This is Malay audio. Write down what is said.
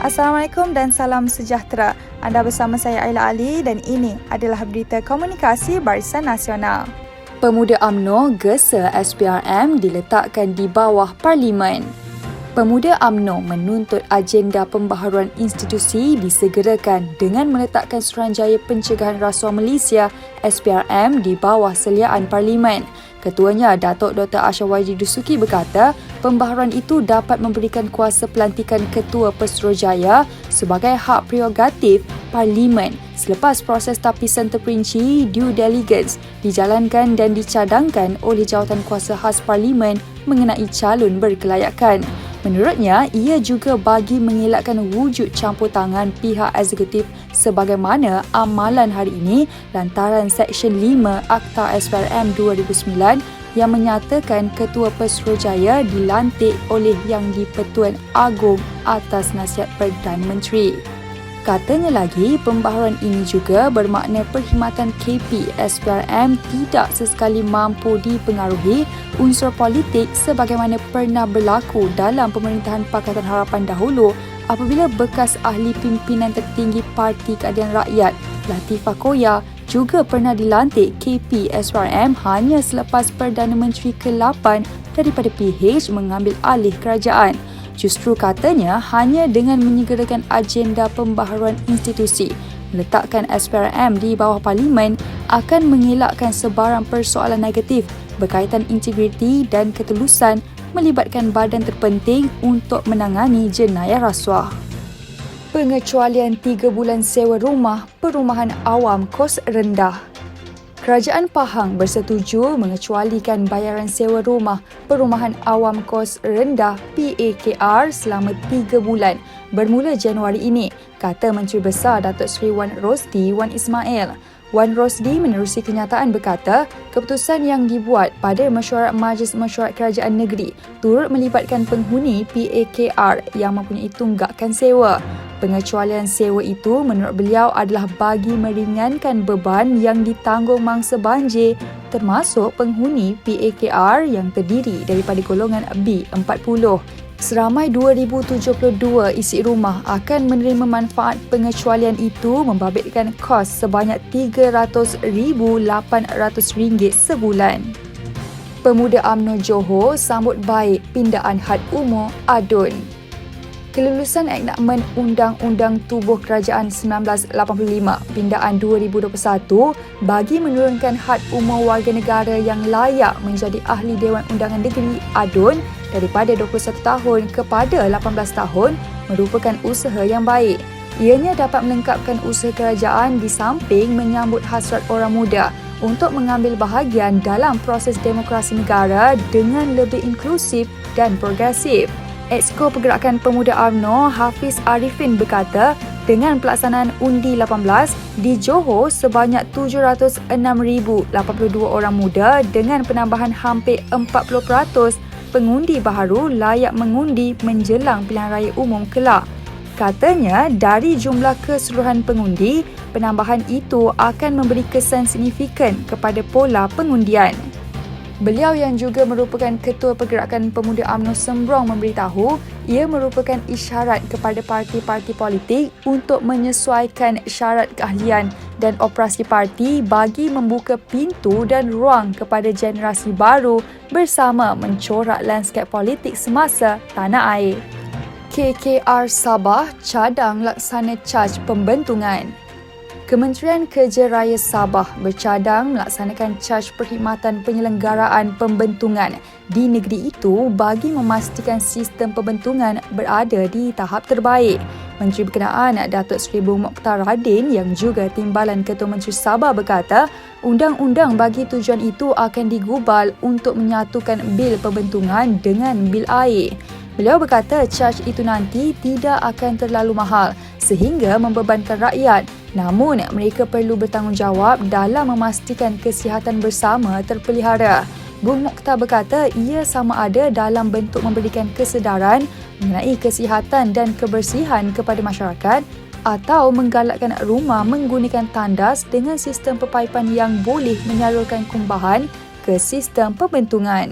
Assalamualaikum dan salam sejahtera. Anda bersama saya Aila Ali dan ini adalah berita komunikasi Barisan Nasional. Pemuda UMNO gesa SPRM diletakkan di bawah Parlimen. Pemuda UMNO menuntut agenda pembaharuan institusi disegerakan dengan meletakkan Suruhanjaya Pencegahan Rasuah Malaysia SPRM di bawah seliaan Parlimen. Ketuanya, Datuk Dr. Ashawaji Dusuki berkata, pembaharuan itu dapat memberikan kuasa pelantikan Ketua Pesuruhjaya sebagai hak prerogatif Parlimen selepas proses tapisan terperinci due diligence dijalankan dan dicadangkan oleh Jawatan Kuasa Khas Parlimen mengenai calon berkelayakan. Menurutnya, ia juga bagi mengelakkan wujud campur tangan pihak eksekutif sebagaimana amalan hari ini lantaran Seksyen 5 Akta SPRM 2009 yang menyatakan Ketua Pesuruhjaya dilantik oleh Yang di-Pertuan Agong atas nasihat Perdana Menteri. Katanya lagi, pembaharuan ini juga bermakna perkhidmatan KP SPRM tidak sesekali mampu dipengaruhi unsur politik sebagaimana pernah berlaku dalam pemerintahan Pakatan Harapan dahulu apabila bekas ahli pimpinan tertinggi Parti Keadilan Rakyat Latifah Koya juga pernah dilantik KP SPRM hanya selepas Perdana Menteri ke-8 daripada PH mengambil alih kerajaan. Justru katanya hanya dengan menyegerakan agenda pembaharuan institusi, meletakkan SPRM di bawah Parlimen akan mengelakkan sebarang persoalan negatif berkaitan integriti dan ketulusan melibatkan badan terpenting untuk menangani jenayah rasuah. Pengecualian 3 bulan sewa rumah perumahan awam kos rendah. Kerajaan Pahang bersetuju mengecualikan bayaran sewa rumah perumahan awam kos rendah PAKR selama 3 bulan bermula Januari ini, kata Menteri Besar Datuk Seri Wan Rosdi Wan Ismail. Wan Rosdi menerusi kenyataan berkata, keputusan yang dibuat pada mesyuarat Majlis Mesyuarat Kerajaan Negeri turut melibatkan penghuni PAKR yang mempunyai tunggakan sewa. Pengecualian sewa itu menurut beliau adalah bagi meringankan beban yang ditanggung mangsa banjir termasuk penghuni PAKR yang terdiri daripada golongan B40. Seramai 2,072 isi rumah akan menerima manfaat pengecualian itu membabitkan kos sebanyak RM300,800 sebulan. Pemuda UMNO Johor sambut baik pindaan had umur ADUN. Kelulusan enakmen Undang-Undang Tubuh Kerajaan 1985 pindaan 2021 bagi menurunkan had umur warga negara yang layak menjadi Ahli Dewan Undangan Negeri ADUN daripada 21 tahun kepada 18 tahun merupakan usaha yang baik. Ianya dapat melengkapkan usaha kerajaan di samping menyambut hasrat orang muda untuk mengambil bahagian dalam proses demokrasi negara dengan lebih inklusif dan progresif. Exco Pergerakan Pemuda UMNO Hafiz Arifin berkata, dengan pelaksanaan undi 18 di Johor sebanyak 706,082 orang muda dengan penambahan hampir 40% pengundi baharu layak mengundi menjelang pilihan raya umum kelak. Katanya, dari jumlah keseluruhan pengundi, penambahan itu akan memberi kesan signifikan kepada pola pengundian. Beliau yang juga merupakan Ketua Pergerakan Pemuda UMNO Sembrong memberitahu ia merupakan isyarat kepada parti-parti politik untuk menyesuaikan syarat keahlian dan operasi parti bagi membuka pintu dan ruang kepada generasi baru bersama mencorak lanskap politik semasa tanah air. KKR Sabah cadang laksana caj pembentungan. Kementerian Kerja Raya Sabah bercadang melaksanakan caj perkhidmatan penyelenggaraan pembentungan di negeri itu bagi memastikan sistem pembentungan berada di tahap terbaik. Menteri berkenaan Datuk Seri Bu Mokhtar Radin yang juga Timbalan Ketua Menteri Sabah berkata, undang-undang bagi tujuan itu akan digubal untuk menyatukan bil pembentungan dengan bil air. Beliau berkata caj itu nanti tidak akan terlalu mahal sehingga membebankan rakyat. Namun, mereka perlu bertanggungjawab dalam memastikan kesihatan bersama terpelihara. Bung Mokhtar berkata ia sama ada dalam bentuk memberikan kesedaran mengenai kesihatan dan kebersihan kepada masyarakat atau menggalakkan rumah menggunakan tandas dengan sistem pepaipan yang boleh menyalurkan kumbahan ke sistem pembentungan.